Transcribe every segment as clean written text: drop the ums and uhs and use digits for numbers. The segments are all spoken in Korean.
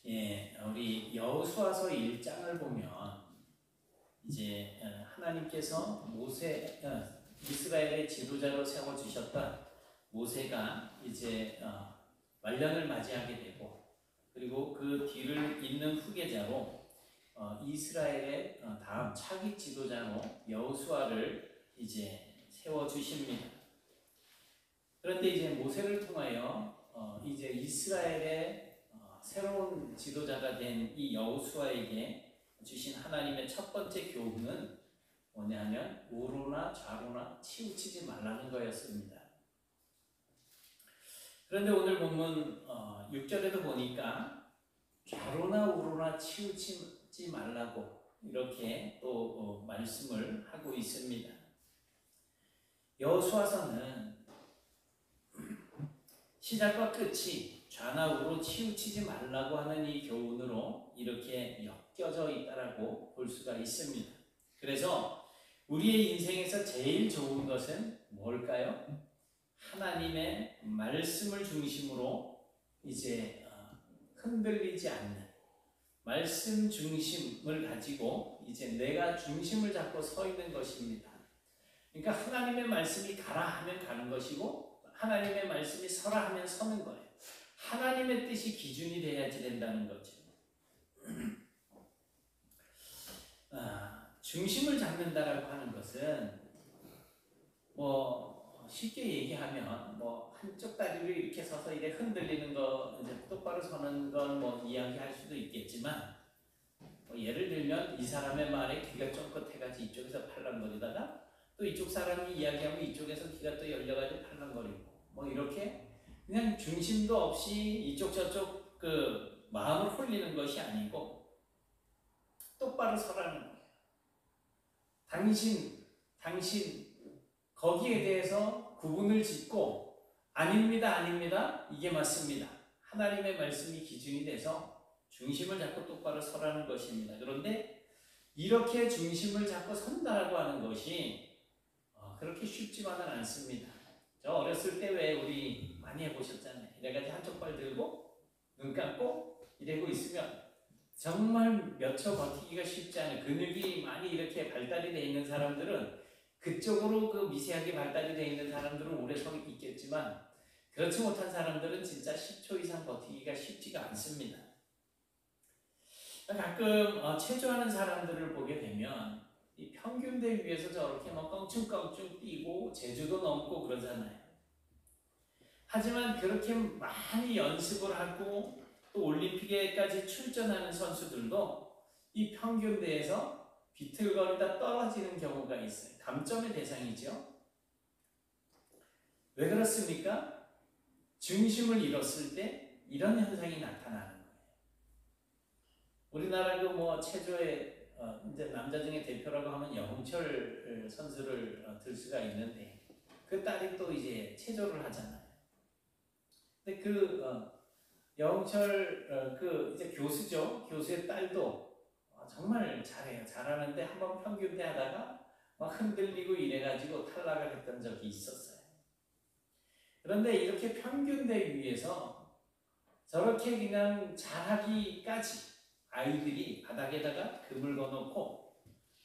예, 우리 여호수아서 1장을 보면 이제 하나님께서 이스라엘의 지도자로 세워 주셨던 모세가 이제 말년을 맞이하게 되고, 그리고 그 뒤를 잇는 후계자로 이스라엘의 다음 차기 지도자로 여호수아를 이제 세워 주십니다. 그런데 이제 모세를 통하여 이제 이스라엘의 새로운 지도자가 된 이 여호수아에게 주신 하나님의 첫 번째 교훈은 뭐냐면 우로나 좌로나 치우치지 말라는 거였습니다. 그런데 오늘 본문 6절에도 보니까 좌로나 우로나 치우치지 말라고 이렇게 또 말씀을 하고 있습니다. 여호수아서는 시작과 끝이 좌나 우로 치우치지 말라고 하는 이 교훈으로 이렇게 엮여져 있다라고 볼 수가 있습니다. 그래서 우리의 인생에서 제일 좋은 것은 뭘까요? 하나님의 말씀을 중심으로 이제 흔들리지 않는 말씀 중심을 가지고 이제 내가 중심을 잡고 서 있는 것입니다. 그러니까 하나님의 말씀이 가라 하면 가는 것이고 하나님의 말씀이 서라 하면 서는 거예요. 하나님의 뜻이 기준이 돼야지 된다는 거죠. 중심을 잡는다라고 하는 것은 쉽게 얘기하면 한쪽 다리를 이렇게 서서 이렇게 흔들리는 거, 이제 똑바로 서는 건 이야기할 수도 있겠지만, 예를 들면 이 사람의 말에 귀가 쫑긋해가지고 이쪽에서 팔랑거리다가 또 이쪽 사람이 이야기하면 이쪽에서 귀가 또 열려가지고 팔랑거리고 이렇게 그냥 중심도 없이 이쪽 저쪽 마음을 홀리는 것이 아니고 똑바로 서라는 거예요. 당신 거기에 대해서 구분을 짓고 아닙니다 이게 맞습니다. 하나님의 말씀이 기준이 돼서 중심을 잡고 똑바로 서라는 것입니다. 그런데 이렇게 중심을 잡고 선다라고 하는 것이 그렇게 쉽지만은 않습니다. 저 어렸을 때 왜 우리 많이 해보셨잖아요. 이래가지고 한쪽 발 들고 눈 감고 이러고 있으면 정말 몇 초 버티기가 쉽지 않아요. 근육이 많이 이렇게 발달이 되어 있는 사람들은 그쪽으로 미세하게 발달이 되어 있는 사람들은 오래 서 있겠지만 그렇지 못한 사람들은 진짜 10초 이상 버티기가 쉽지가 않습니다. 가끔 체조하는 사람들을 보게 되면 이 평균대 위에서 저렇게 껑충껑충 뛰고 제주도 넘고 그러잖아요. 하지만 그렇게 많이 연습을 하고 또 올림픽에까지 출전하는 선수들도 이 평균대에서 비틀거리다 떨어지는 경우가 있어요. 감점의 대상이죠. 왜 그렇습니까? 중심을 잃었을 때 이런 현상이 나타나는 거예요. 우리나라 체조의 이제 남자 중에 대표라고 하면 여홍철 선수를 들 수가 있는데 그 딸이 또 이제 체조를 하잖아요. 근데 여홍철 이제 교수죠. 교수의 딸도 정말 잘해요. 잘하는데 한번 평균대 하다가 막 흔들리고 이래가지고 탈락을 했던 적이 있었어요. 그런데 이렇게 평균대 위에서 저렇게 그냥 잘하기까지 아이들이 바닥에다가 금을 거놓고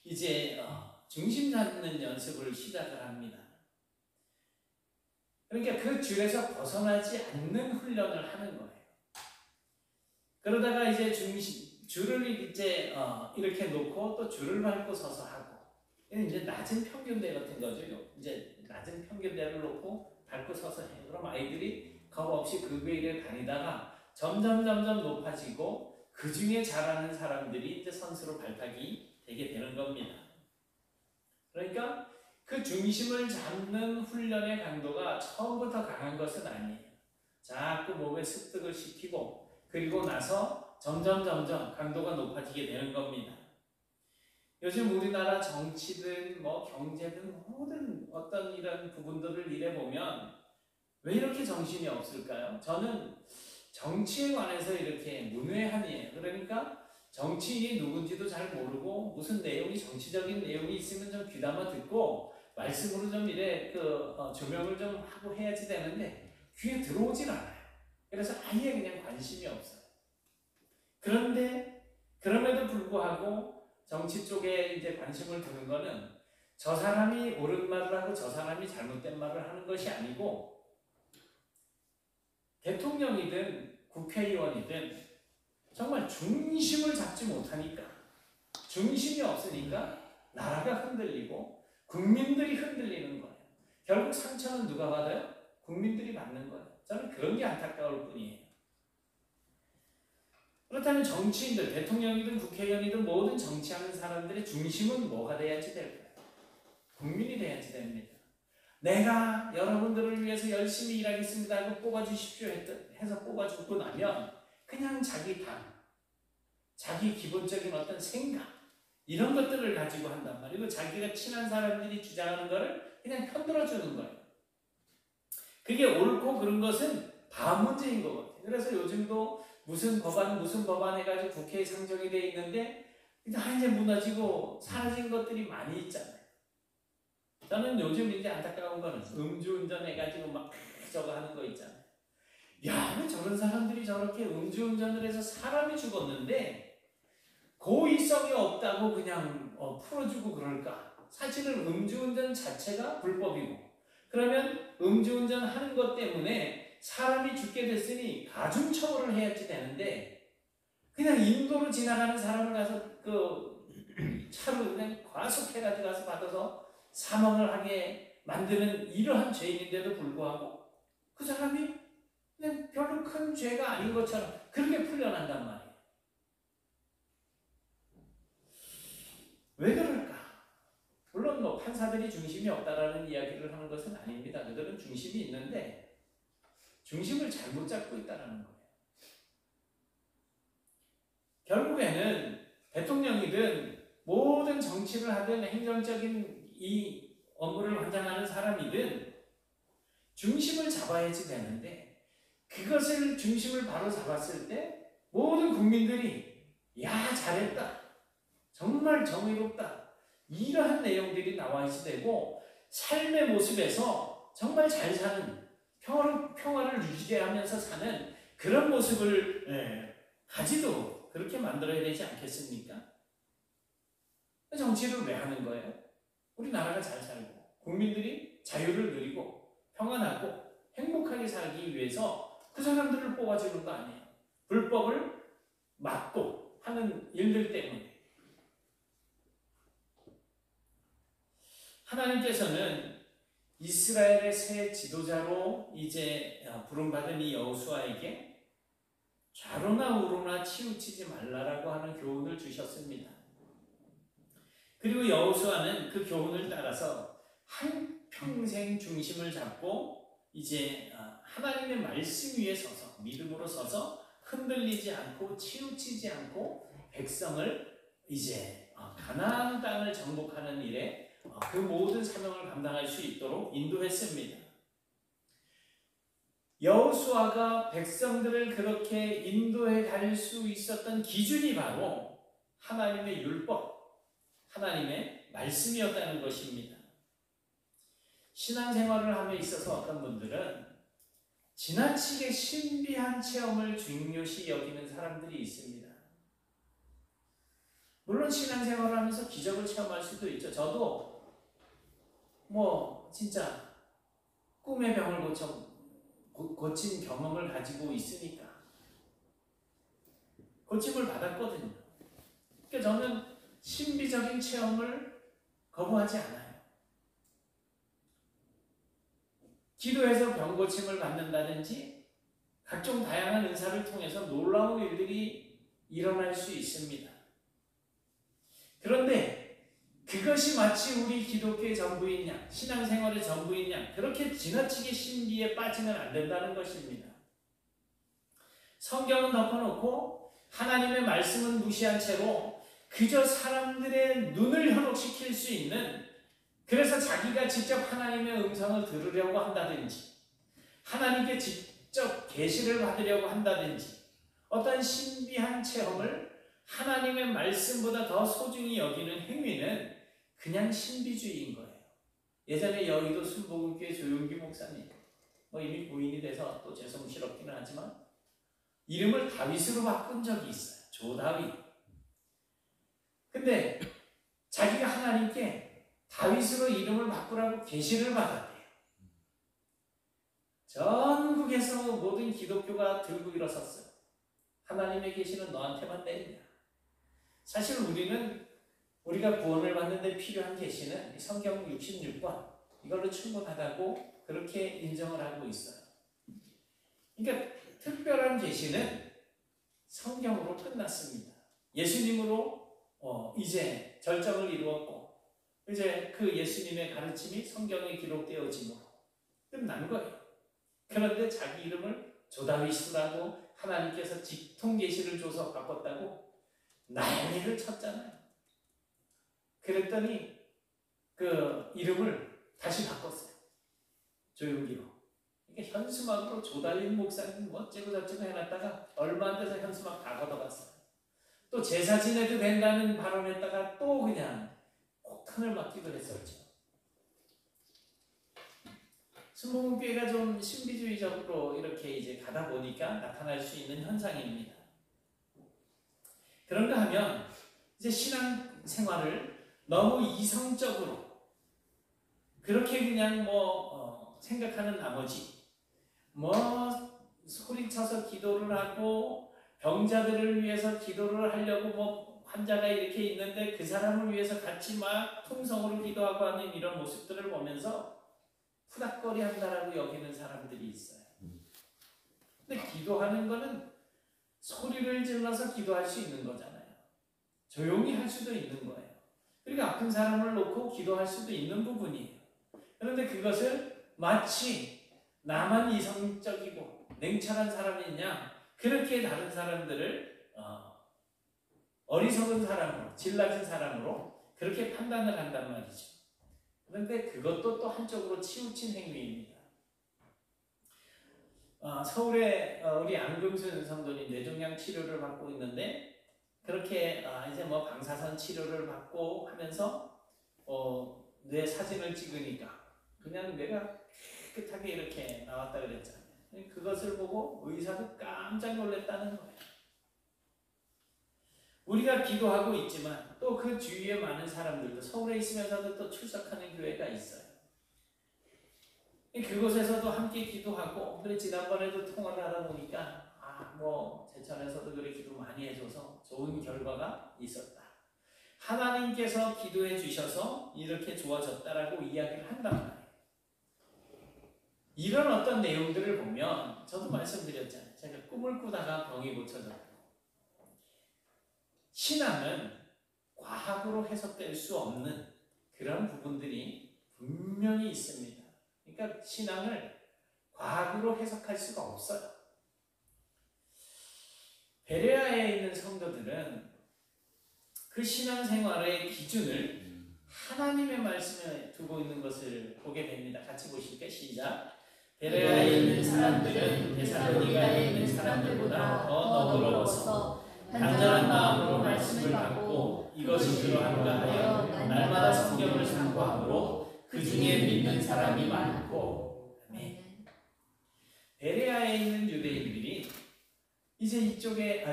이제 중심 잡는 연습을 시작을 합니다. 그러니까 그 줄에서 벗어나지 않는 훈련을 하는 거예요. 그러다가 이제 줄을 이제 이렇게 놓고 또 줄을 밟고 서서 하고, 이제 낮은 평균대 같은 거죠. 이제 낮은 평균대를 놓고 밟고 서서 해요. 그럼 아이들이 겁 없이 그 위를 다니다가 점점 높아지고 그 중에 잘하는 사람들이 이제 선수로 발탁이 되게 되는 겁니다. 그러니까 그 중심을 잡는 훈련의 강도가 처음부터 강한 것은 아니에요. 자꾸 몸에 습득을 시키고 그리고 나서 점점 강도가 높아지게 되는 겁니다. 요즘 우리나라 정치든 경제든 모든 어떤 이런 부분들을 이래 보면 왜 이렇게 정신이 없을까요? 저는 정치에 관해서 이렇게 문외한이에요. 그러니까 정치인이 누군지도 잘 모르고 무슨 내용이 정치적인 내용이 있으면 좀 귀담아 듣고 말씀으로 좀 이래 조명을 좀 하고 해야지 되는데 귀에 들어오질 않아요. 그래서 아예 그냥 관심이 없어요. 그런데 그럼에도 불구하고 정치 쪽에 이제 관심을 두는 거는 저 사람이 옳은 말을 하고 저 사람이 잘못된 말을 하는 것이 아니고 대통령이든 국회의원이든 정말 중심을 잡지 못하니까 중심이 없으니까 나라가 흔들리고 국민들이 흔들리는 거예요. 결국 상처는 누가 받아요? 국민들이 받는 거예요. 저는 그런 게 안타까울 뿐이에요. 그렇다면 정치인들, 대통령이든 국회의원이든 모든 정치하는 사람들의 중심은 뭐가 돼야지 될까요? 국민이 돼야지 됩니다. 내가 여러분들을 위해서 열심히 일하겠습니다 하고 뽑아주십시오 해서 뽑아주고 나면 그냥 자기 당, 자기 기본적인 어떤 생각 이런 것들을 가지고 한단 말이고 자기가 친한 사람들이 주장하는 거를 그냥 편들어주는 거예요. 그게 옳고 그른 것은 다음 문제인 것 같아요. 그래서 요즘도 무슨 법안 해가지고 국회에 상정이 돼 있는데 이제 무너지고 사라진 것들이 많이 있잖아요. 저는 요즘 이제 안타까운 거는 음주운전 해가지고 막 저거 하는 거 있잖아요. 야, 왜 저런 사람들이 저렇게 음주운전을 해서 사람이 죽었는데 고의성이 없다고 그냥 풀어주고 그럴까? 사실은 음주운전 자체가 불법이고 그러면 음주운전 하는 것 때문에 사람이 죽게 됐으니 가중처벌을 해야지 되는데 그냥 인도로 지나가는 사람을 가서 그 차로 그냥 과속해가지고 가서 받아서 사망을 하게 만드는 이러한 죄인인데도 불구하고 그 사람이 그냥 별로 큰 죄가 아닌 것처럼 그렇게 풀려난단 말이에요. 왜 그럴까? 물론 뭐 판사들이 중심이 없다라는 이야기를 하는 것은 아닙니다. 그들은 중심이 있는데 중심을 잘못 잡고 있다는 거예요. 결국에는 대통령이든 모든 정치를 하든 행정적인 이 업무를 관장하는 사람이든 중심을 잡아야지 되는데 그것을 중심을 바로 잡았을 때 모든 국민들이 야 잘했다 정말 정의롭다 이러한 내용들이 나와야지 되고 삶의 모습에서 정말 잘 사는 평화를 유지하면서 사는 그런 모습을 가지도록 그렇게 만들어야 되지 않겠습니까? 정치를 왜 하는 거예요? 우리나라가 잘 살고 국민들이 자유를 누리고 평안하고 행복하게 살기 위해서 그 사람들을 뽑아주는 거 아니에요. 불법을 막고 하는 일들 때문에. 하나님께서는 이스라엘의 새 지도자로 이제 부름받은 이 여호수아에게 좌로나 우로나 치우치지 말라라고 하는 교훈을 주셨습니다. 그리고 여호수아는 그 교훈을 따라서 한평생 중심을 잡고 이제 하나님의 말씀 위에 서서 믿음으로 서서 흔들리지 않고 치우치지 않고 백성을 이제 가나안 땅을 정복하는 일에 그 모든 사명을 감당할 수 있도록 인도했습니다. 여호수아가 백성들을 그렇게 인도해 갈 수 있었던 기준이 바로 하나님의 율법, 하나님의 말씀이었다는 것입니다. 신앙생활을 함에 있어서 어떤 분들은 지나치게 신비한 체험을 중요시 여기는 사람들이 있습니다. 물론 신앙생활을 하면서 기적을 체험할 수도 있죠. 저도 진짜 꿈의 병을 고친 경험을 가지고 있으니까 고침을 받았거든요. 그러니까 저는 신비적인 체험을 거부하지 않아요. 기도해서 병고침을 받는다든지 각종 다양한 은사를 통해서 놀라운 일들이 일어날 수 있습니다. 그런데 그것이 마치 우리 기독교의 전부인 양, 신앙생활의 전부인 양 그렇게 지나치게 신비에 빠지면 안 된다는 것입니다. 성경은 덮어놓고 하나님의 말씀은 무시한 채로 그저 사람들의 눈을 현혹시킬 수 있는 그래서 자기가 직접 하나님의 음성을 들으려고 한다든지 하나님께 직접 계시를 받으려고 한다든지 어떤 신비한 체험을 하나님의 말씀보다 더 소중히 여기는 행위는 그냥 신비주의인 거예요. 예전에 여의도 순복음교회 조용기 목사님 이미 부인이 돼서 또 죄송스럽기는 하지만 이름을 다윗으로 바꾼 적이 있어요. 조다윗. 근데 자기가 하나님께 다윗으로 이름을 바꾸라고 계시를 받았대요. 전국에서 모든 기독교가 들고 일어섰어요. 하나님의 계시는 너한테만 내린다. 사실 우리가 구원을 받는 데 필요한 계시는 성경 66권 이걸로 충분하다고 그렇게 인정을 하고 있어요. 그러니까 특별한 계시는 성경으로 끝났습니다. 예수님으로 이제 절정을 이루었고 이제 그 예수님의 가르침이 성경에 기록되어짐으로 끝난 거예요. 그런데 자기 이름을 조다윗이라고 하나님께서 직통 계시를 줘서 바꿨다고 난리를 쳤잖아요. 그랬더니 그 이름을 다시 바꿨어요. 조용기로. 그러니까 현수막으로 조다윗 목사님 어쩌고 저쩌고 해놨다가 얼마 안 돼서 현수막 다 걷어갔어요. 또 제사 지내도 된다는 발언했다가 또 그냥 폭탄을 맞기도 했었죠. 순복음교회가 좀 신비주의적으로 이렇게 이제 가다 보니까 나타날 수 있는 현상입니다. 그런가 하면 이제 신앙생활을 너무 이성적으로 그렇게 그냥 생각하는 나머지 소리쳐서 기도를 하고 병자들을 위해서 기도를 하려고 환자가 이렇게 있는데 그 사람을 위해서 같이 막 통성으로 기도하고 하는 이런 모습들을 보면서 푸닥거리 한다라고 여기는 사람들이 있어요. 근데 기도하는 거는 소리를 질러서 기도할 수 있는 거잖아요. 조용히 할 수도 있는 거예요. 그리고 아픈 사람을 놓고 기도할 수도 있는 부분이에요. 그런데 그것을 마치 나만 이성적이고 냉철한 사람이냐 그렇게 다른 사람들을 어리석은 사람으로 질라진 사람으로 그렇게 판단을 한단 말이죠. 그런데 그것도 또 한쪽으로 치우친 행위입니다. 서울에 우리 안금순 성도님 뇌종양 치료를 받고 있는데 그렇게 이제 방사선 치료를 받고 하면서 뇌 사진을 찍으니까 그냥 뇌가 깨끗하게 이렇게 나왔다 그랬잖아요. 그것을 보고 의사도 깜짝 놀랐다는 거예요. 우리가 기도하고 있지만 또 그 주위에 많은 사람들도 서울에 있으면서도 또 출석하는 교회가 있어요. 그곳에서도 함께 기도하고 그래 지난번에도 통화를 하다 보니까 제천에서도 그래 기도 많이 해줘서 좋은 결과가 있었다. 하나님께서 기도해 주셔서 이렇게 좋아졌다라고 이야기를 한단 말이에요. 이런 어떤 내용들을 보면 저도 말씀드렸잖아요. 제가 꿈을 꾸다가 병이 고쳐졌고 신앙은 과학으로 해석될 수 없는 그런 부분들이 분명히 있습니다. 그러니까 신앙을 과학으로 해석할 수가 없어요. 베레아에 있는 성도들은 그 신앙생활의 기준을 하나님의 말씀에 두고 있는 것을 보게 됩니다. 같이 보실게요. 시작. 베레아에 있는 사람들은 데살로니가에 있는 사람들보다 더 너그러워서 간절한 마음으로 말씀을 받고 이것이 그러한가 하여 날마다 성경을 상고함으로 그 중에 믿는 사람이 많고. 아멘. 베레아에 있는 유대인들이 이제 이쪽에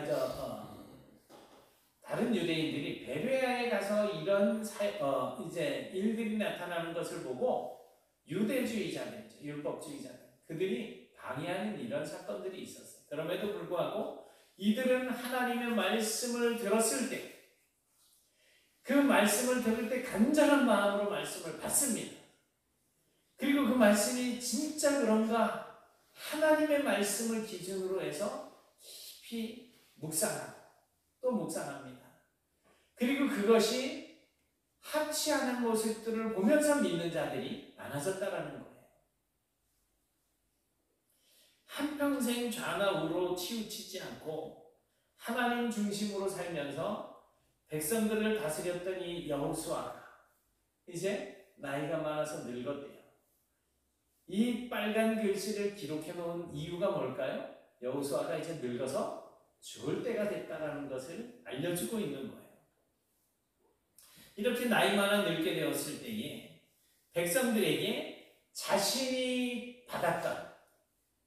다른 유대인들이 베레아에 가서 이런 이제 일들이 나타나는 것을 보고 유대주의자들, 율법주의자들 그들이 방해하는 이런 사건들이 있었어요. 그럼에도 불구하고 이들은 하나님의 말씀을 들었을 때 그 말씀을 들을 때 간절한 마음으로 말씀을 받습니다. 그리고 그 말씀이 진짜 그런가 하나님의 말씀을 기준으로 해서 깊이 묵상하고 또 묵상합니다. 그리고 그것이 합치하는 모습들을 보면서 믿는 자들이 많아졌다라는 거예요. 한평생 좌나 우로 치우치지 않고 하나님 중심으로 살면서 백성들을 다스렸던 이 여호수아가 이제 나이가 많아서 늙었대요. 이 빨간 글씨를 기록해 놓은 이유가 뭘까요? 여호수아가 이제 늙어서 죽을 때가 됐다는 것을 알려주고 있는 거예요. 이렇게 나이 많아 늙게 되었을 때에 백성들에게 자신이 받았던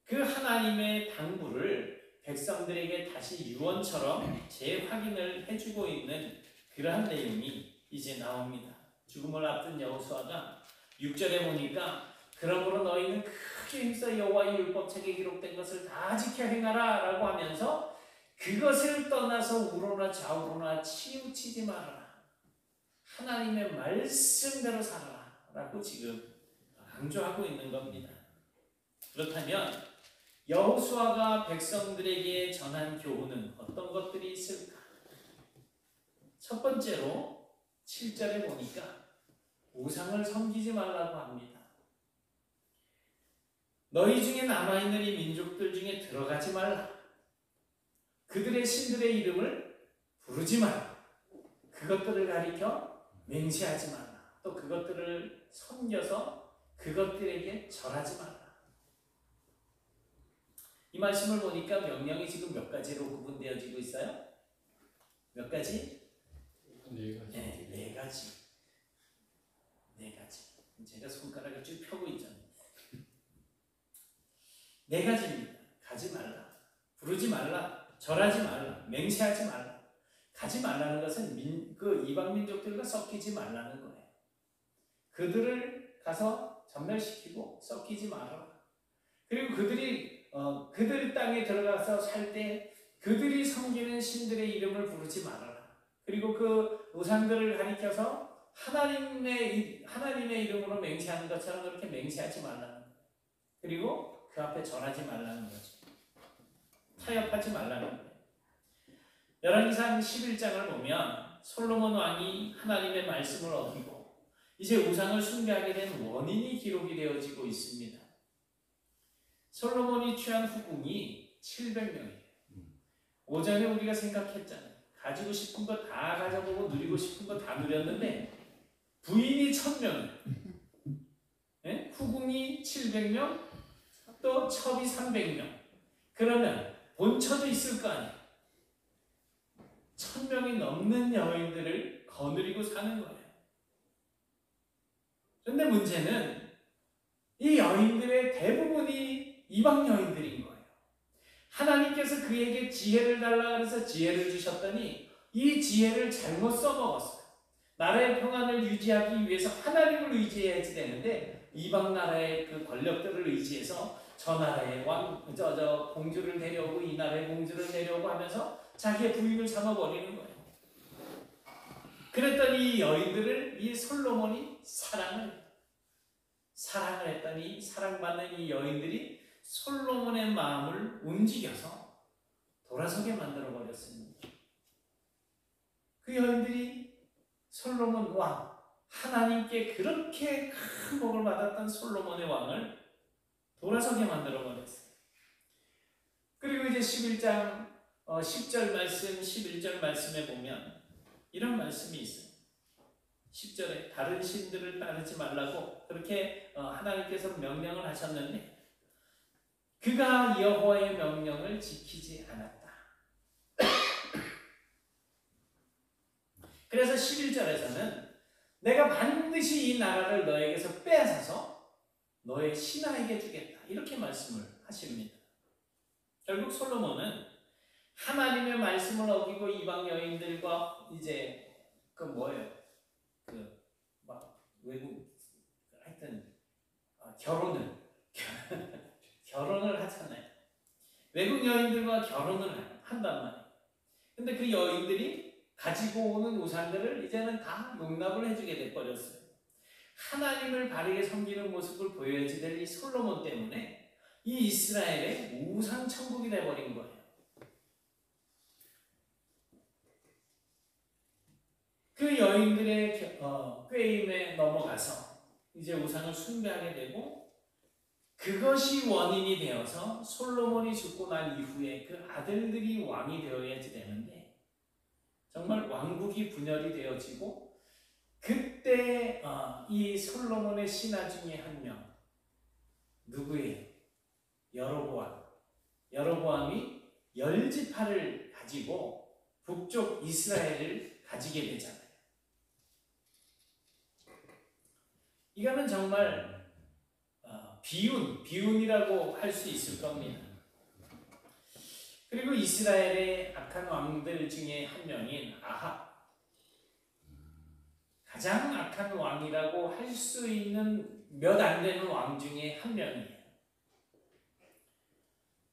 그 하나님의 당부를 백성들에게 다시 유언처럼 재확인을 해주고 있는 그러한 내용이 이제 나옵니다. 죽음을 앞둔 여호수아가 6절에 보니까 그러므로 너희는 크게 힘써 여호와의 율법책에 기록된 것을 다 지켜 행하라 라고 하면서 그것을 떠나서 우로나 좌우로나 치우치지 말아라. 하나님의 말씀대로 살아라 라고 지금 강조하고 있는 겁니다. 그렇다면 여호수아가 백성들에게 전한 교훈은 어떤 것들이 있을까? 첫 번째로 7절에 보니까 우상을 섬기지 말라고 합니다. 너희 중에 남아있는 이 민족들 중에 들어가지 말라. 그들의 신들의 이름을 부르지 말라. 그것들을 가리켜 맹세하지 말라. 또 그것들을 섬겨서 그것들에게 절하지 말라. 이 말씀을 보니까 명령이 지금 몇 가지로 구분되어지고 있어요? 몇 가지? 네 가지. 네 가지. 제가 손가락을 쭉 펴고 있잖아요. 네 가지입니다. 가지 말라, 부르지 말라, 절하지 말라, 맹세하지 말라. 가지 말라는 것은 그 이방 민족들과 섞이지 말라는 거예요. 그들을 가서 전멸시키고 섞이지 말아라. 그리고 그들 땅에 들어가서 살 때 그들이 섬기는 신들의 이름을 부르지 말아라. 그리고 그 우상들을 가리켜서 하나님의 이름으로 맹세하는 것처럼 그렇게 맹세하지 말라는 거예요. 그리고 그 앞에 절하지 말라는 거죠. 타협하지 말라는 거예요. 열왕기상 11장을 보면 솔로몬 왕이 하나님의 말씀을 어기고 이제 우상을 숭배하게 된 원인이 기록이 되어지고 있습니다. 솔로몬이 취한 후궁이 700명이에요. 오전에 우리가 생각했잖아요. 가지고 싶은 거 다 가져보고 누리고 싶은 거 다 누렸는데 부인이 1000명, 네? 후궁이 700명, 또 첩이 300명. 그러면 본처도 있을 거 아니에요. 1000명이 넘는 여인들을 거느리고 사는 거예요. 그런데 문제는 이 여인들의 대부분이 이방 여인들인 거예요. 하나님께서 그에게 지혜를 달라 그래서 지혜를 주셨더니 이 지혜를 잘못 써먹었어요. 나라의 평안을 유지하기 위해서 하나님을 의지해야지 되는데 이방 나라의 그 권력들을 의지해서 저 나라의 공주를 데려오고 이 나라의 공주를 데려오고 하면서 자기의 부인을 삼아버리는 거예요. 그랬더니 이 여인들을 이 솔로몬이 사랑을 했더니 사랑받는 이 여인들이 솔로몬의 마음을 움직여서 돌아서게 만들어 버렸습니다. 그 여인들이 솔로몬 왕, 하나님께 그렇게 큰 복을 받았던 솔로몬의 왕을 돌아서게 만들어 버렸어요. 그리고 이제 11장 10절 말씀, 11절 말씀에 보면 이런 말씀이 있어요. 10절에 다른 신들을 따르지 말라고 그렇게 하나님께서 명령을 하셨는데 그가 여호와의 명령을 지키지 않았다. 그래서 11절에서는 내가 반드시 이 나라를 너에게서 빼앗아서 너의 신하에게 주겠다. 이렇게 말씀을 하십니다. 결국 솔로몬은 하나님의 말씀을 어기고 이방 여인들과 이제 외국 하여튼 결혼을 하잖아요. 외국 여인들과 결혼을 한단 말이에요. 근데 그 여인들이 가지고 오는 우상들을 이제는 다 용납을 해주게 돼버렸어요. 하나님을 바르게 섬기는 모습을 보여야지 될 이 솔로몬 때문에 이 이스라엘의 우상 천국이 돼버린 거예요. 그 여인들의 꾀임에 넘어가서 이제 우상을 숭배하게 되고 그것이 원인이 되어서 솔로몬이 죽고 난 이후에 그 아들들이 왕이 되어야지 되는데 정말 왕국이 분열이 되어지고 그때 이 솔로몬의 신하 중에 한 명 누구예요? 여로보암이 10지파를 가지고 북쪽 이스라엘을 가지게 되잖아요. 이거는 정말 비운이라고 할 수 있을 겁니다. 그리고 이스라엘의 악한 왕들 중에 한 명인 아합, 가장 악한 왕이라고 할 수 있는 몇 안 되는 왕 중에 한 명이에요.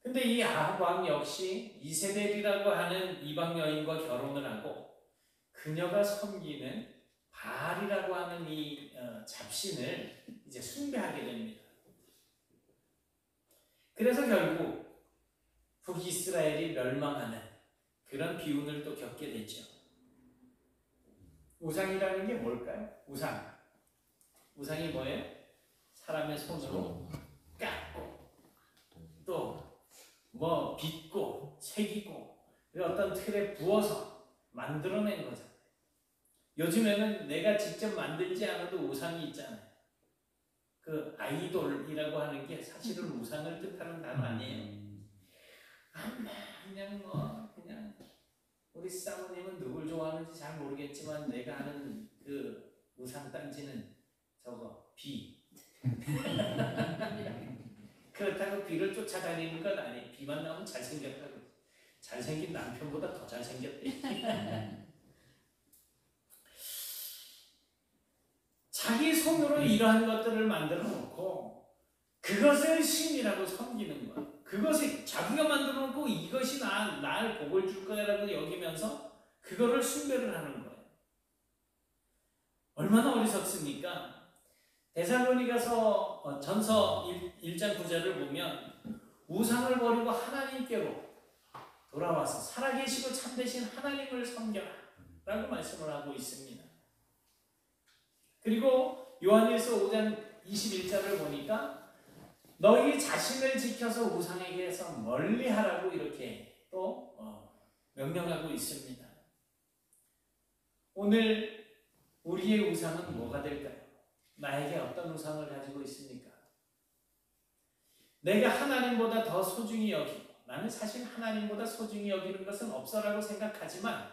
근데 이 아합 왕 역시 이세벨이라고 하는 이방 여인과 결혼을 하고 그녀가 섬기는 바알이라고 하는 이 잡신을 이제 숭배하게 됩니다. 그래서 결국 북이스라엘이 멸망하는 그런 비운을 또 겪게 됐죠. 우상이라는 게 뭘까요? 우상이 뭐예요? 사람의 손으로 깎고 또 뭐 빚고 새기고 어떤 틀에 부어서 만들어낸 거잖아요. 요즘에는 내가 직접 만들지 않아도 우상이 있잖아요. 그 아이돌이라고 하는 게 사실은 우상을 뜻하는 단어 아니에요. 그냥 우리 사모님은 누굴 좋아하는지 잘 모르겠지만 내가 아는 그 우상 딴지는 저거 비. 그렇다고 비를 쫓아다니는 건 아니에요. 비만 나오면 잘생겼다고. 잘생긴 남편보다 더 잘생겼대. 자기 손으로 이러한 것들을 만들어 놓고 그것을 신이라고 섬기는 거야. 그것을 자기가 만들어 놓고 이것이 날 복을 줄 거야라고 여기면서 그거를 숭배를 하는 거예요. 얼마나 어리석습니까? 데살로니가서 전서 1장 9절을 보면 우상을 버리고 하나님께로 돌아와서 살아계시고 참되신 하나님을 섬겨라 라고 말씀을 하고 있습니다. 그리고 요한일서 5장 21절을 보니까 너희 자신을 지켜서 우상에게서 멀리하라고 이렇게 또 명령하고 있습니다. 오늘 우리의 우상은 뭐가 될까요? 나에게 어떤 우상을 가지고 있습니까? 내가 하나님보다 더 소중히 여기고 나는 사실 하나님보다 소중히 여기는 것은 없어라고 생각하지만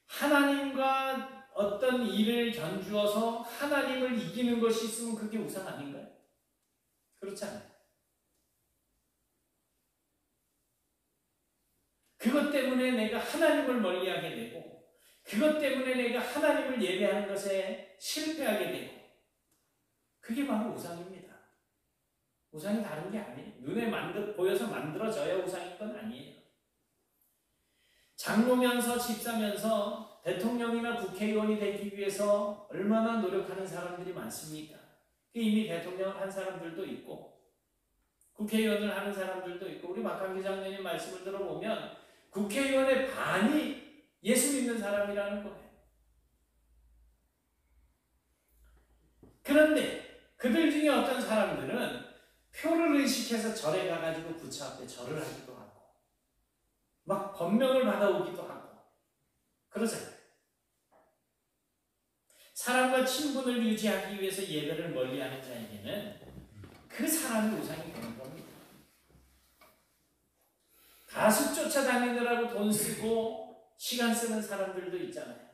하나님과 어떤 일을 견주어서 하나님을 이기는 것이 있으면 그게 우상 아닌가요? 그렇잖아요. 그것 때문에 내가 하나님을 멀리하게 되고 그것 때문에 내가 하나님을 예배하는 것에 실패하게 되고 그게 바로 우상입니다. 우상이 다른 게 아니에요. 눈에 보여서 만들어져야 우상인 건 아니에요. 장로면서 집사면서 대통령이나 국회의원이 되기 위해서 얼마나 노력하는 사람들이 많습니까? 이미 대통령을 한 사람들도 있고 국회의원을 하는 사람들도 있고 우리 박한기 장로님 말씀을 들어보면 국회의원의 반이 예수 믿는 사람이라는 거예요. 그런데 그들 중에 어떤 사람들은 표를 의식해서 절에 가가지고 부처 앞에 절을 하기도 하고 막 법명을 받아오기도 하고 그러잖아요. 사람과 친분을 유지하기 위해서 예배를 멀리하는 자에게는 그 사람이 우상이 되는 겁니다. 가수 쫓아다니느라고 돈 쓰고 시간 쓰는 사람들도 있잖아요.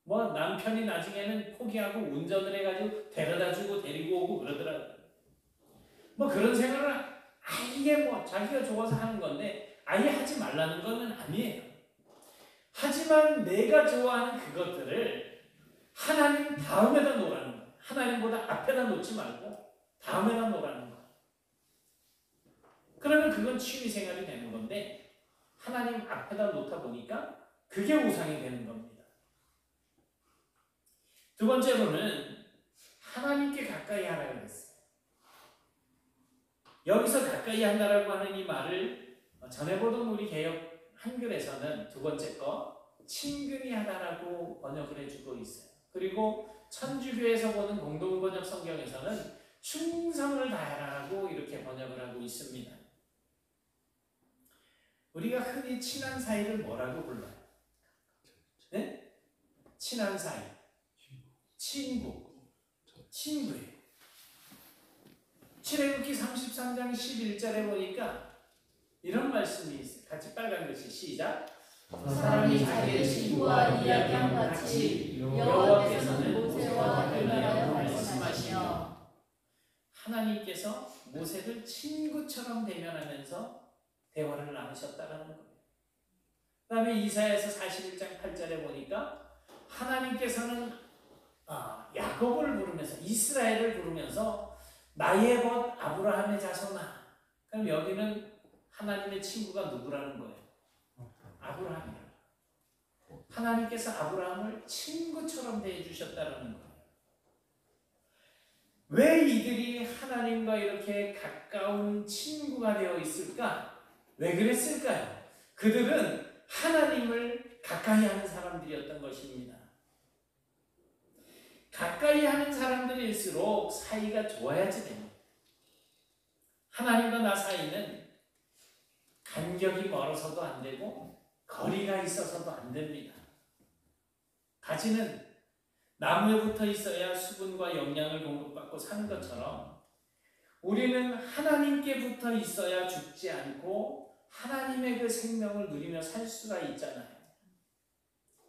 뭐 남편이 나중에는 포기하고 운전을 해가지고 데려다주고 데리고 오고 그러더라고요. 뭐 그런 생각을 아예 뭐 자기가 좋아서 하는 건데 아예 하지 말라는 건 아니에요. 하지만 내가 좋아하는 그것들을 하나님 다음에다 놓으라는 거예요. 하나님보다 앞에다 놓지 말고 다음에다 놓으라는 거예요. 그러면 그건 취미생활이 되는 건데 하나님 앞에다 놓다 보니까 그게 우상이 되는 겁니다. 두 번째로는 하나님께 가까이 하라고 했어요. 여기서 가까이 한다라고 하는 이 말을 전해보던 우리 개역 한글에서는 두 번째 거 친근히 하다라고 번역을 해주고 있어요. 그리고 천주교에서 보는 공동번역 성경에서는 충성을 다하라고 이렇게 번역을 하고 있습니다. 우리가 흔히 친한 사이를 뭐라고 불러요? 네? 친한 사이, 친구예요. 출애굽기 33장 11절에 보니까 이런 말씀이 있어요. 같이 빨간 글씨 시작. 사람이 자기의 친구와 이야기함 같이 여호와께서는 모세와 대면하여 말씀하시며 하나님께서 모세를 친구처럼 대면하면서 대화를 나누셨다라는 거예요. 그 다음에 이사야서 41장 8절에 보니까 하나님께서는 야곱을 부르면서 이스라엘을 부르면서 나의 벗 아브라함의 자손아. 그럼 여기는 하나님의 친구가 누구라는 거예요? 아브라함이라. 하나님께서 아브라함을 친구처럼 대해주셨다는 거예요. 왜 이들이 하나님과 이렇게 가까운 친구가 되어 있을까? 왜 그랬을까요? 그들은 하나님을 가까이 하는 사람들이었던 것입니다. 가까이 하는 사람들일수록 사이가 좋아야지 됩니다. 하나님과 나 사이는 간격이 멀어서도 안 되고 거리가 있어서도 안 됩니다. 가지는 나무에 붙어 있어야 수분과 영양을 공급받고 사는 것처럼 우리는 하나님께 붙어 있어야 죽지 않고 하나님의 그 생명을 누리며 살 수가 있잖아요.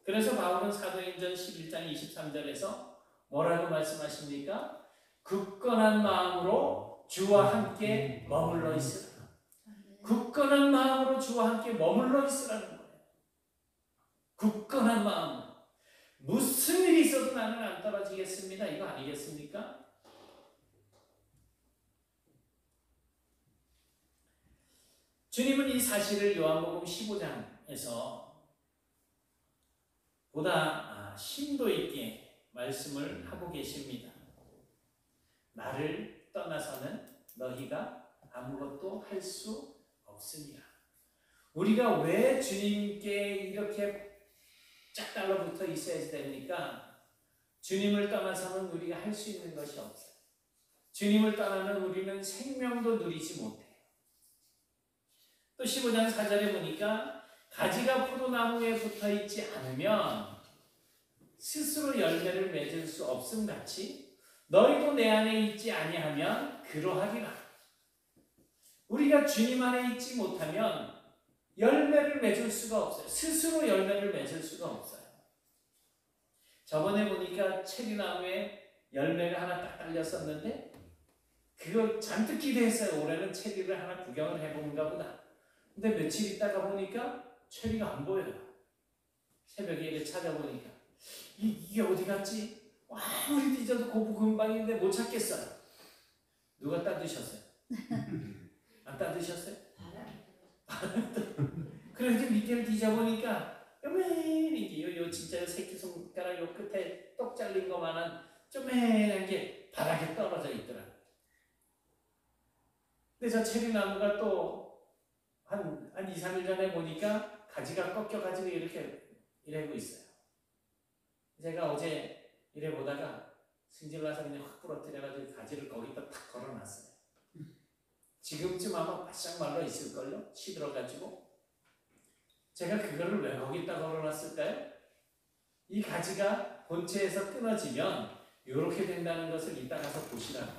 그래서 바울은 사도행전 11장 23절에서 뭐라고 말씀하십니까? 굳건한 마음으로 주와 함께 머물러 있으라. 굳건한 마음으로 주와 함께 머물러 있으라는 거예요. 굳건한 마음. 무슨 일이 있어도 나는 안 떨어지겠습니다. 이거 아니겠습니까? 주님은 이 사실을 요한복음 15장에서 보다 심도 있게 말씀을 하고 계십니다. 나를 떠나서는 너희가 아무것도 할 수 없으니라. 우리가 왜 주님께 이렇게 짝 달라붙어 있어야 됩니까? 주님을 떠나서는 우리가 할 수 있는 것이 없어요. 주님을 떠나면 우리는 생명도 누리지 못해요. 또 15장 4절에 보니까 가지가 포도나무에 붙어 있지 않으면 스스로 열매를 맺을 수 없음같이 너희도 내 안에 있지 아니하면 그러하리라. 우리가 주님 안에 있지 못하면 열매를 맺을 수가 없어요. 스스로 열매를 맺을 수가 없어요. 저번에 보니까 체리나무에 열매가 하나 딱 달렸었는데 그거 잔뜩 기대했어요. 올해는 체리를 하나 구경을 해보는가 보다. 근데 며칠 있다가 보니까 체리가 안 보여요. 새벽에 이렇게 찾아보니까 이게 어디 갔지? 아무리 뒤져도 고부금방인데 못 찾겠어요. 누가 따드셨어요? 안 따드셨어요? 그래서 밑에를 뒤져보니까 요맨한 게 진짜 새끼손가락 요 끝에 똑 잘린 것만한 쪼맨한 게 바닥에 떨어져 있더라고요. 근데 저 체리나무가 또 한 2, 3일 전에 보니까 가지가 꺾여가지고 이렇게 이러고 있어요. 제가 어제 이래 보다가 승질나서 그냥 확 부러뜨려가지고 가지를 거기다 탁 걸어놨어요. 지금쯤 아마 바싹 말라 있을걸요? 시들어가지고. 제가 그거를 왜 거기다 걸어놨을까요? 이 가지가 본체에서 끊어지면 이렇게 된다는 것을 이따 가서 보시라고.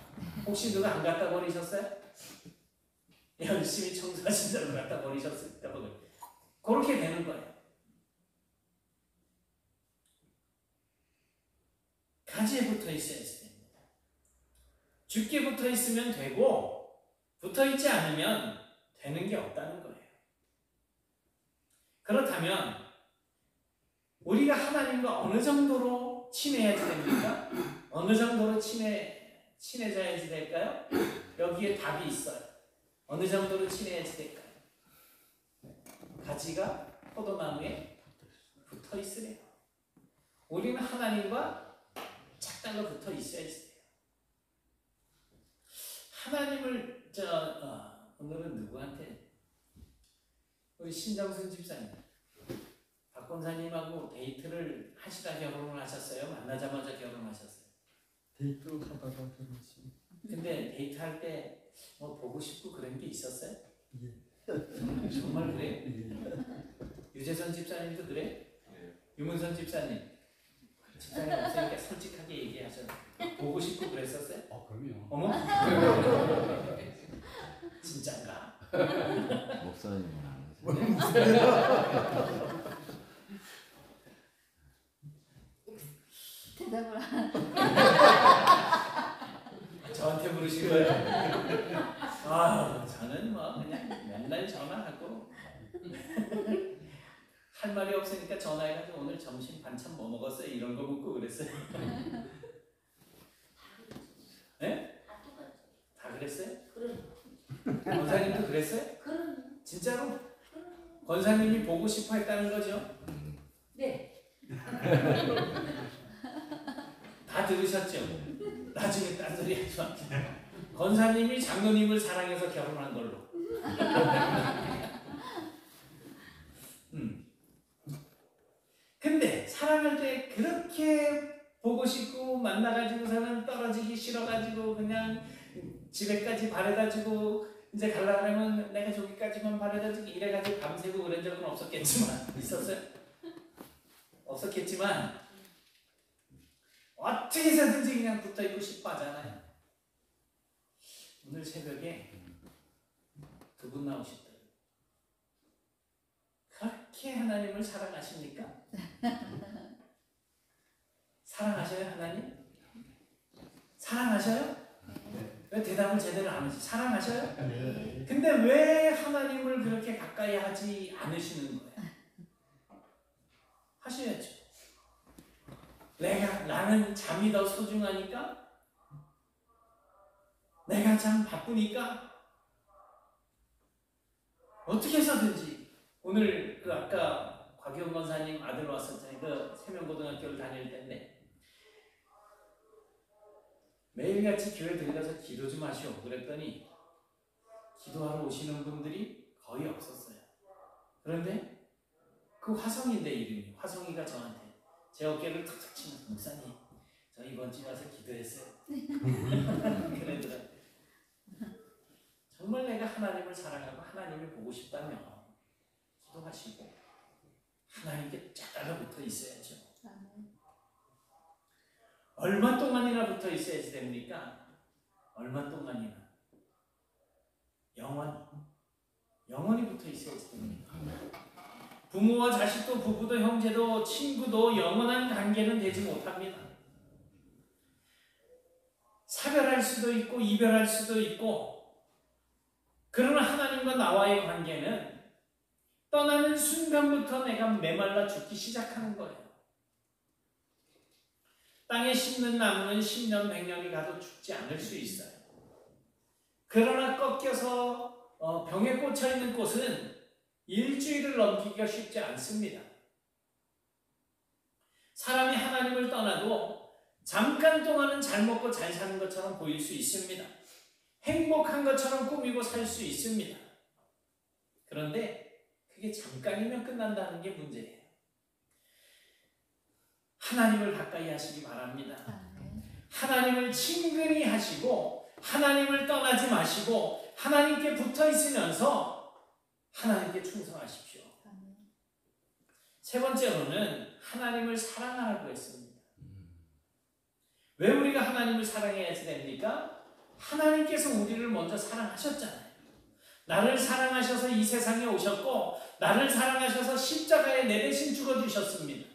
혹시 누가 안 갖다 버리셨어요? 열심히 청소하신다고 갖다 버리셨을까 보면 그렇게 되는 거예요. 가지에 붙어 있어야 됩니다. 죽게 붙어 있으면 되고 붙어 있지 않으면 되는 게 없다는 거예요. 그렇다면 우리가 하나님과 어느 정도로 친해야지 됩니까? 어느 정도로 친해져야지 될까요? 여기에 답이 있어요. 어느 정도로 친해야지 될까요? 가지가 포도나무에 붙어 있으래요. 우리는 하나님과 짝달러 붙어 있어야지 돼요. 하나님을 오늘은 누구한테? 우리 신정순 집사님, 박 권사님하고 데이트를 하시다 결혼을 하셨어요? 만나자마자 결혼하셨어요? 데이트로 하다가 결혼했습니다. 근데 데이트할 때 뭐 보고 싶고 그런 게 있었어요? 예. 정말 그래요? 예. 유재선 집사님도 그래? 네. 유문선 집사님 없으니까 솔직하게 얘기하셔요. 보고 싶고 그랬었어요? 그럼요. 어머? 진짠가? 목사님은 안 하세요. 대답을 저한테 물으신 거예요? 저는 뭐 그냥 맨날 전화하고 할 말이 없으니까 전화해가지고 오늘 점심 반찬 뭐 먹었어요? 이런 거 묻고 그랬어요. 네? 다 똑같죠. 다 그랬어요? 그럼. 권사님도 그랬어요? 그럼. 진짜로? 그럼. 권사님이 보고 싶어 했다는 거죠? 네. 다 들으셨죠? 나중에 딴소리 하지 맙시다. 권사님이 장로님을 사랑해서 결혼한 걸로. 근데 사랑할 때 그렇게 보고 싶고 만나가지고서는 떨어지기 싫어가지고 그냥 집에까지 바래다주고 이제 가려고 하면 내가 저기까지만 바래다주고 이래가지고 밤새고 그런 적은 없었겠지만 있었어요? 없었겠지만 어떻게 해서든지 그냥 붙어있고 싶어 하잖아요. 오늘 새벽에 두 분 나오셨더라고요. 그렇게 하나님을 사랑하십니까? 사랑하셔요 하나님? 사랑하셔요? 왜 대답을 제대로 안 하지? 사랑하셔요? 네. 근데 왜 하나님을 그렇게 가까이 하지 않으시는 거예요? 하셔야죠. 나는 잠이 더 소중하니까? 내가 참 바쁘니까? 어떻게 해서든지 오늘 그 아까 곽기영 권사님 아들 왔었잖아요. 그 세명고등학교를 다닐 때인데 매일같이 교회 들려서 기도 좀 하시오 그랬더니 기도하러 오시는 분들이 거의 없었어요. 그런데 그 화성인데 이름이 화성이가 저한테 제 어깨를 툭툭 치면서 목사님 저 이번 주에 와서 기도했어요. 그러더라고요. 정말 내가 하나님을 사랑하고 하나님을 보고 싶다면 기도하시고 하나님께 쫙 달라붙어 있어야죠. 얼마 동안이나 붙어 있어야지 됩니까? 얼마 동안이나? 영원히 붙어 있어야지 됩니다. 부모와 자식도 부부도 형제도 친구도 영원한 관계는 되지 못합니다. 사별할 수도 있고 이별할 수도 있고 그러나 하나님과 나와의 관계는 떠나는 순간부터 내가 메말라 죽기 시작하는 거예요. 땅에 심는 나무는 10년 100년이 가도 죽지 않을 수 있어요. 그러나 꺾여서 병에 꽂혀있는 꽃은 일주일을 넘기기가 쉽지 않습니다. 사람이 하나님을 떠나도 잠깐 동안은 잘 먹고 잘 사는 것처럼 보일 수 있습니다. 행복한 것처럼 꾸미고 살 수 있습니다. 그런데 그게 잠깐이면 끝난다는 게 문제예요. 하나님을 가까이 하시기 바랍니다. 하나님을 친근히 하시고 하나님을 떠나지 마시고 하나님께 붙어 있으면서 하나님께 충성하십시오. 세 번째로는 하나님을 사랑하라고 했습니다. 왜 우리가 하나님을 사랑해야지 됩니까? 하나님께서 우리를 먼저 사랑하셨잖아요. 나를 사랑하셔서 이 세상에 오셨고 나를 사랑하셔서 십자가에 내 대신 죽어주셨습니다.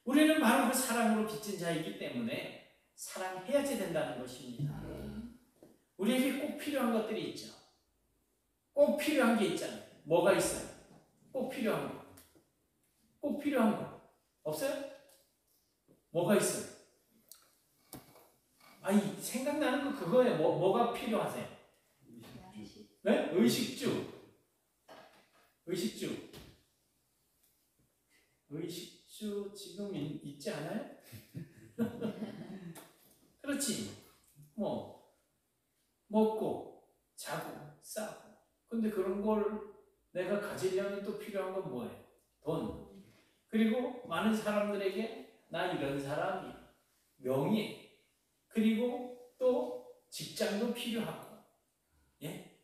우리는 바로 그 사랑으로 빚진 자이기 때문에 사랑해야지 된다는 것입니다. 우리에게 꼭 필요한 것들이 있죠. 꼭 필요한 게 있잖아요. 뭐가 있어요? 꼭 필요한 거. 꼭 필요한 거. 없어요? 뭐가 있어요? 생각나는 거 그거예요. 뭐가 필요하세요? 네? 의식주. 의식주 지금 있지 않아요? 그렇지. 먹고, 자고, 싸고. 근데 그런 걸 내가 가지려면 또 필요한 건 뭐예요? 돈. 그리고 많은 사람들에게 나 이런 사람이야. 명예. 그리고 또 직장도 필요하고. 예?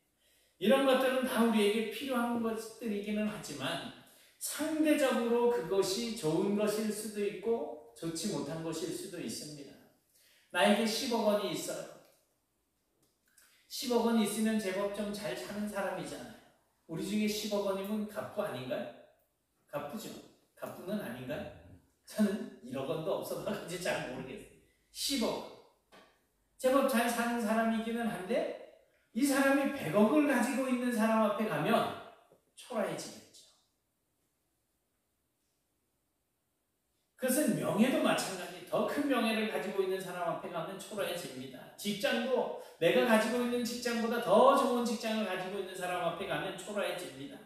이런 것들은 다 우리에게 필요한 것들이기는 하지만 상대적으로 그것이 좋은 것일 수도 있고 좋지 못한 것일 수도 있습니다. 나에게 10억 원이 있어요. 10억 원이 있으면 제법 좀 잘 사는 사람이잖아요. 우리 중에 10억 원이면 갑부 아닌가요? 갑부죠. 갑부는 아닌가요? 저는 1억 원도 없어가지고 잘 모르겠어요. 10억 원. 제법 잘 사는 사람이기는 한데 이 사람이 100억을 가지고 있는 사람 앞에 가면 초라해지겠죠. 그것은 명예도 마찬가지. 더 큰 명예를 가지고 있는 사람 앞에 가면 초라해집니다. 직장도 내가 가지고 있는 직장보다 더 좋은 직장을 가지고 있는 사람 앞에 가면 초라해집니다.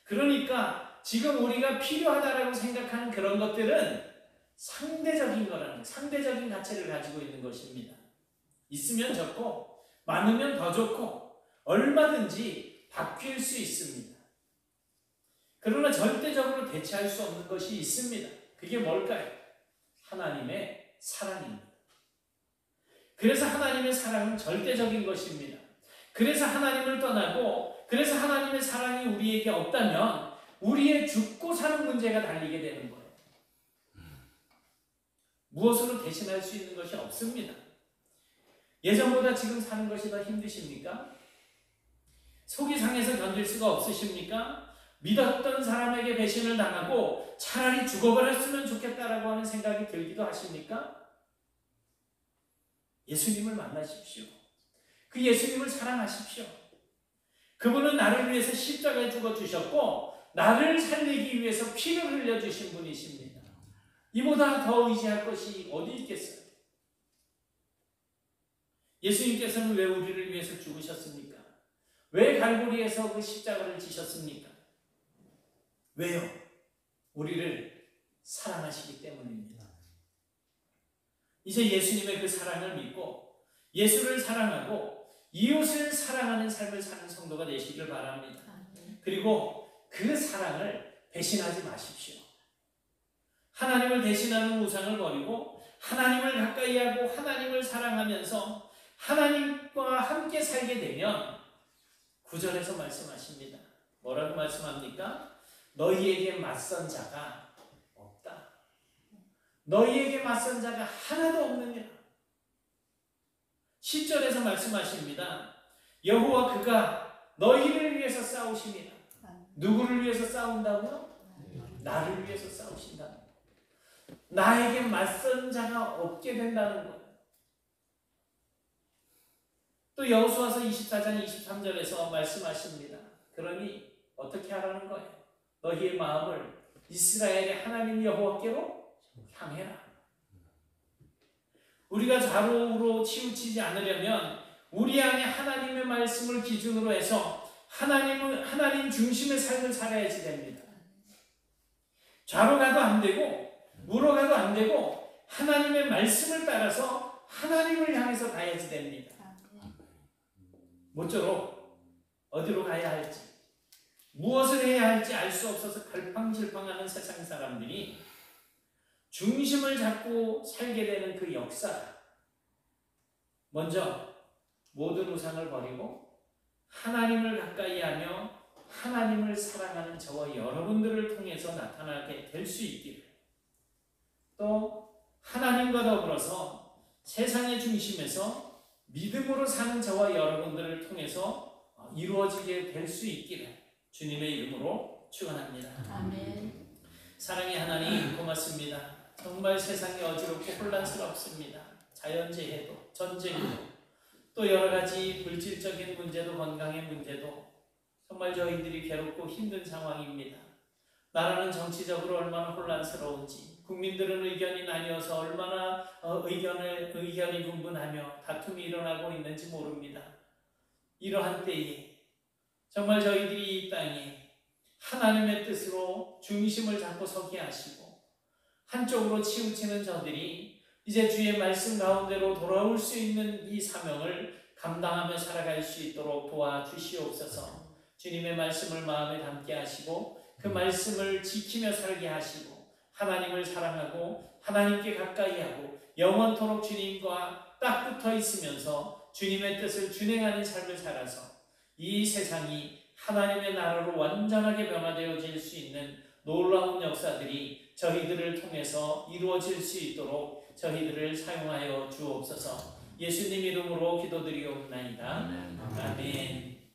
그러니까 지금 우리가 필요하다라고 생각하는 그런 것들은 상대적인 거라는, 상대적인 가치를 가지고 있는 것입니다. 있으면 좋고 많으면 더 좋고 얼마든지 바뀔 수 있습니다. 그러나 절대적으로 대체할 수 없는 것이 있습니다. 그게 뭘까요? 하나님의 사랑입니다. 그래서 하나님의 사랑은 절대적인 것입니다. 그래서 하나님을 떠나고, 그래서 하나님의 사랑이 우리에게 없다면 우리의 죽고 사는 문제가 달리게 되는 거예요. 무엇으로 대신할 수 있는 것이 없습니다. 예전보다 지금 사는 것이 더 힘드십니까? 속이 상해서 견딜 수가 없으십니까? 믿었던 사람에게 배신을 당하고 차라리 죽어버렸으면 좋겠다라고 하는 생각이 들기도 하십니까? 예수님을 만나십시오. 그 예수님을 사랑하십시오. 그분은 나를 위해서 십자가에 죽어주셨고 나를 살리기 위해서 피를 흘려주신 분이십니다. 이보다 더 의지할 것이 어디 있겠어요? 예수님께서는 왜 우리를 위해서 죽으셨습니까? 왜 갈보리에서 그 십자가를 지셨습니까? 왜요? 우리를 사랑하시기 때문입니다. 이제 예수님의 그 사랑을 믿고 예수를 사랑하고 이웃을 사랑하는 삶을 사는 성도가 되시길 바랍니다. 그리고 그 사랑을 배신하지 마십시오. 하나님을 대신하는 우상을 버리고 하나님을 가까이 하고 하나님을 사랑하면서 하나님과 함께 살게 되면 9절에서 말씀하십니다. 뭐라고 말씀합니까? 너희에게 맞선 자가 없다. 너희에게 맞선 자가 하나도 없느니라. 10절에서 말씀하십니다. 여호와 그가 너희를 위해서 싸우심이라. 누구를 위해서 싸운다고요? 나를 위해서 싸우신다. 나에게 맞선 자가 없게 된다는 거예요. 또 여호수아서 24장 23절에서 말씀하십니다. 그러니 어떻게 하라는 거예요? 너희의 마음을 이스라엘의 하나님 여호와께로 향해라. 우리가 좌로우로 치우치지 않으려면 우리 안에 하나님의 말씀을 기준으로 해서 하나님 중심의 삶을 살아야지 됩니다. 좌로 가도 안 되고 우로 가도 안 되고 하나님의 말씀을 따라서 하나님을 향해서 가야지 됩니다. 모쪼록 어디로 가야 할지 무엇을 해야 할지 알 수 없어서 갈팡질팡하는 세상 사람들이 중심을 잡고 살게 되는 그 역사, 먼저 모든 우상을 버리고 하나님을 가까이 하며 하나님을 사랑하는 저와 여러분들을 통해서 나타나게 될 수 있기를, 또 하나님과 더불어서 세상의 중심에서 믿음으로 사는 저와 여러분들을 통해서 이루어지게 될 수 있기를 주님의 이름으로 축원합니다. 아멘. 사랑의 하나님 고맙습니다. 정말 세상이 어지럽고 혼란스럽습니다. 자연재해도 전쟁도 또 여러 가지 물질적인 문제도 건강의 문제도 정말 저희들이 괴롭고 힘든 상황입니다. 나라는 정치적으로 얼마나 혼란스러운지, 국민들은 의견이 나뉘어서 얼마나 의견이 분분하며 다툼이 일어나고 있는지 모릅니다. 이러한 때에 정말 저희들이 이 땅에 하나님의 뜻으로 중심을 잡고 서게 하시고 한쪽으로 치우치는 저들이 이제 주의 말씀 가운데로 돌아올 수 있는 이 사명을 감당하며 살아갈 수 있도록 도와주시옵소서. 주님의 말씀을 마음에 담게 하시고 그 말씀을 지키며 살게 하시고 하나님을 사랑하고 하나님께 가까이 하고 영원토록 주님과 딱 붙어 있으면서 주님의 뜻을 준행하는 삶을 살아서 이 세상이 하나님의 나라로 완전하게 변화되어질 수 있는 놀라운 역사들이 저희들을 통해서 이루어질 수 있도록 저희들을 사용하여 주옵소서. 예수님 이름으로 기도드리옵나이다. 아멘.